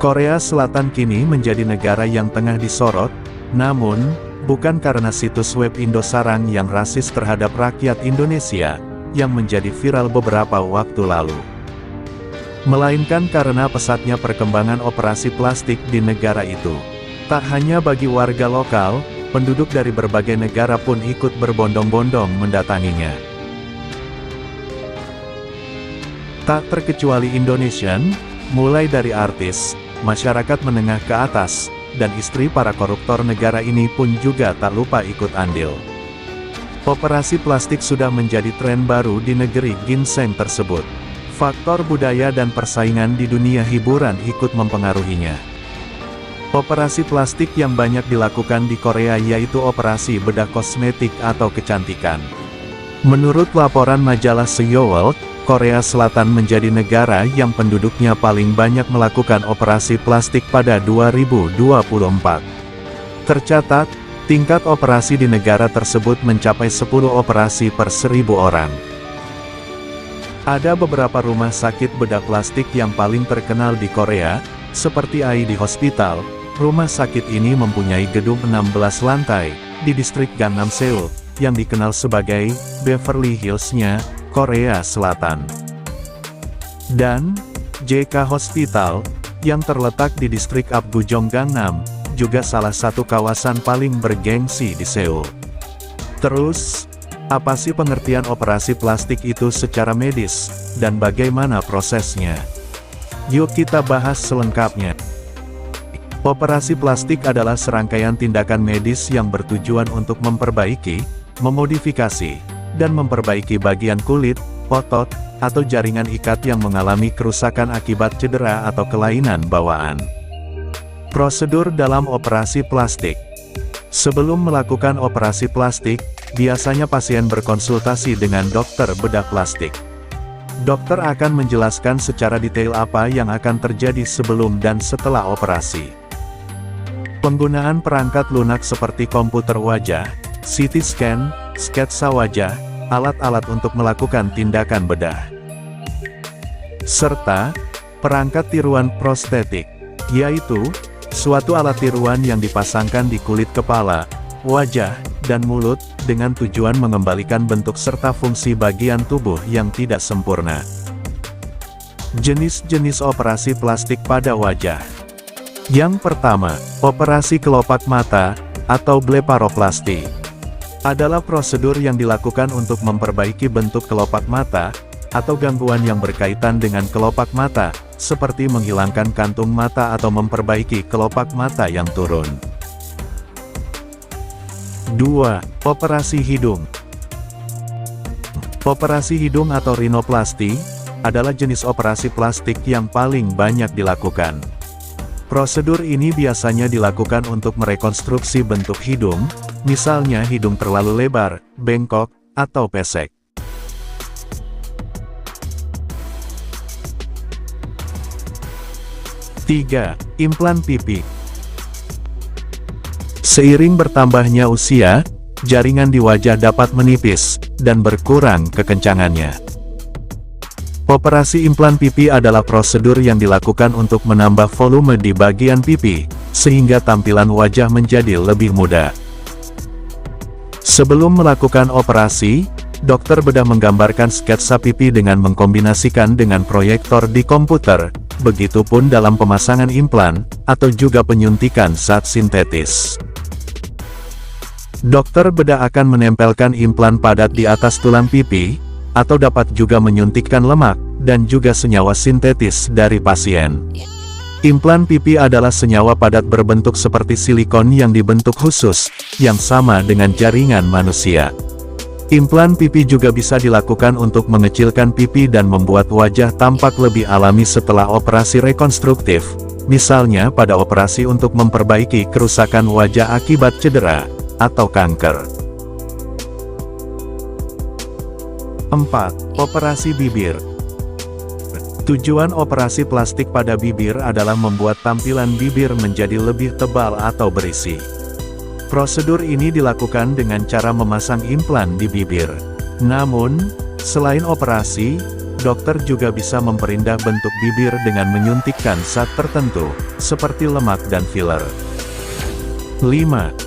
Korea Selatan kini menjadi negara yang tengah disorot, namun, bukan karena situs web Indosarang yang rasis terhadap rakyat Indonesia, yang menjadi viral beberapa waktu lalu. Melainkan karena pesatnya perkembangan operasi plastik di negara itu. Tak hanya bagi warga lokal, penduduk dari berbagai negara pun ikut berbondong-bondong mendatanginya. Tak terkecuali Indonesian, mulai dari artis, masyarakat menengah ke atas, dan istri para koruptor negara ini pun juga tak lupa ikut andil. Operasi plastik sudah menjadi tren baru di negeri ginseng tersebut. Faktor budaya dan persaingan di dunia hiburan ikut mempengaruhinya. Operasi plastik yang banyak dilakukan di Korea yaitu operasi bedah kosmetik atau kecantikan. Menurut laporan majalah Seoul, Korea Selatan menjadi negara yang penduduknya paling banyak melakukan operasi plastik pada 2024. Tercatat, tingkat operasi di negara tersebut mencapai 10 operasi per 1.000 orang. Ada beberapa rumah sakit bedah plastik yang paling terkenal di Korea, seperti ID Hospital. Rumah sakit ini mempunyai gedung 16 lantai, di distrik Gangnam Seoul, yang dikenal sebagai Beverly Hills-nya Korea Selatan. Dan, JK Hospital, yang terletak di distrik Apgujeong Gangnam, juga salah satu kawasan paling bergengsi di Seoul. Terus, apa sih pengertian operasi plastik itu secara medis, dan bagaimana prosesnya? Yuk kita bahas selengkapnya. Operasi plastik adalah serangkaian tindakan medis yang bertujuan untuk memperbaiki, memodifikasi, dan memperbaiki bagian kulit, otot, atau jaringan ikat yang mengalami kerusakan akibat cedera atau kelainan bawaan. Prosedur dalam operasi plastik. Sebelum melakukan operasi plastik, biasanya pasien berkonsultasi dengan dokter bedah plastik. Dokter akan menjelaskan secara detail apa yang akan terjadi sebelum dan setelah operasi. Penggunaan perangkat lunak seperti komputer wajah, CT scan, sketsa wajah, alat-alat untuk melakukan tindakan bedah. Serta, perangkat tiruan prostetik, yaitu, suatu alat tiruan yang dipasangkan di kulit kepala, wajah, dan mulut, dengan tujuan mengembalikan bentuk serta fungsi bagian tubuh yang tidak sempurna. Jenis-jenis operasi plastik pada wajah. Yang pertama, operasi kelopak mata, atau bleparoplasti. Adalah prosedur yang dilakukan untuk memperbaiki bentuk kelopak mata, atau gangguan yang berkaitan dengan kelopak mata, seperti menghilangkan kantung mata atau memperbaiki kelopak mata yang turun. 2. Operasi hidung. Operasi hidung atau rinoplasti, adalah jenis operasi plastik yang paling banyak dilakukan. Prosedur ini biasanya dilakukan untuk merekonstruksi bentuk hidung, misalnya hidung terlalu lebar, bengkok, atau pesek. 3. Implan pipi. Seiring bertambahnya usia, jaringan di wajah dapat menipis, dan berkurang kekencangannya. Operasi implan pipi adalah prosedur yang dilakukan untuk menambah volume di bagian pipi, sehingga tampilan wajah menjadi lebih muda. Sebelum melakukan operasi, dokter bedah menggambarkan sketsa pipi dengan mengkombinasikan dengan proyektor di komputer, begitupun dalam pemasangan implan, atau juga penyuntikan zat sintetis. Dokter bedah akan menempelkan implan padat di atas tulang pipi, atau dapat juga menyuntikkan lemak, dan juga senyawa sintetis dari pasien. Implan pipi adalah senyawa padat berbentuk seperti silikon yang dibentuk khusus, yang sama dengan jaringan manusia. Implan pipi juga bisa dilakukan untuk mengecilkan pipi dan membuat wajah tampak lebih alami setelah operasi rekonstruktif, misalnya pada operasi untuk memperbaiki kerusakan wajah akibat cedera, atau kanker. 4. Operasi bibir. Tujuan operasi plastik pada bibir adalah membuat tampilan bibir menjadi lebih tebal atau berisi. Prosedur ini dilakukan dengan cara memasang implan di bibir. Namun, selain operasi, Dokter juga bisa memperindah bentuk bibir dengan menyuntikkan zat tertentu, seperti lemak dan filler. 5.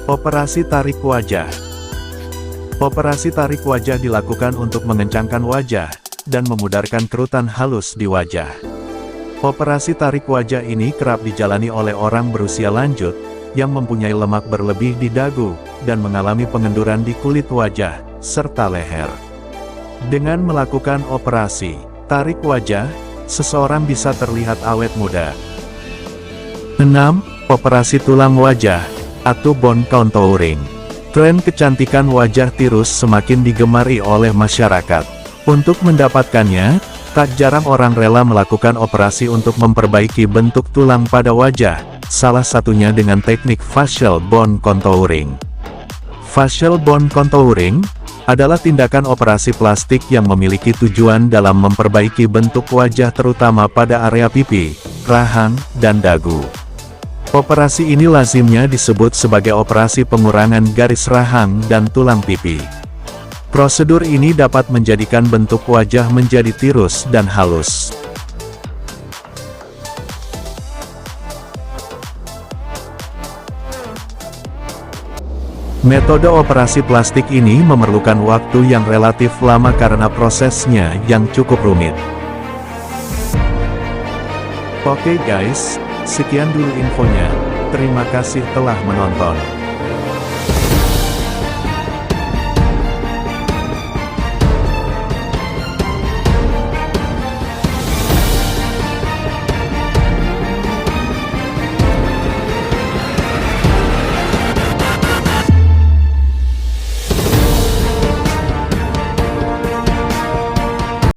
Operasi tarik wajah. Operasi tarik wajah dilakukan untuk mengencangkan wajah, dan memudarkan kerutan halus di wajah. Operasi tarik wajah ini kerap dijalani oleh orang berusia lanjut, yang mempunyai lemak berlebih di dagu, dan mengalami pengenduran di kulit wajah, serta leher. Dengan melakukan operasi tarik wajah, seseorang bisa terlihat awet muda. 6. Operasi tulang wajah, atau bone contouring. Tren kecantikan wajah tirus semakin digemari oleh masyarakat. Untuk mendapatkannya, tak jarang orang rela melakukan operasi untuk memperbaiki bentuk tulang pada wajah, salah satunya dengan teknik facial bone contouring. Facial bone contouring adalah tindakan operasi plastik yang memiliki tujuan dalam memperbaiki bentuk wajah terutama pada area pipi, rahang, dan dagu. Operasi ini lazimnya disebut sebagai operasi pengurangan garis rahang dan tulang pipi. Prosedur ini dapat menjadikan bentuk wajah menjadi tirus dan halus. Metode operasi plastik ini memerlukan waktu yang relatif lama karena prosesnya yang cukup rumit. Oke guys, sekian dulu infonya. Terima kasih telah menonton.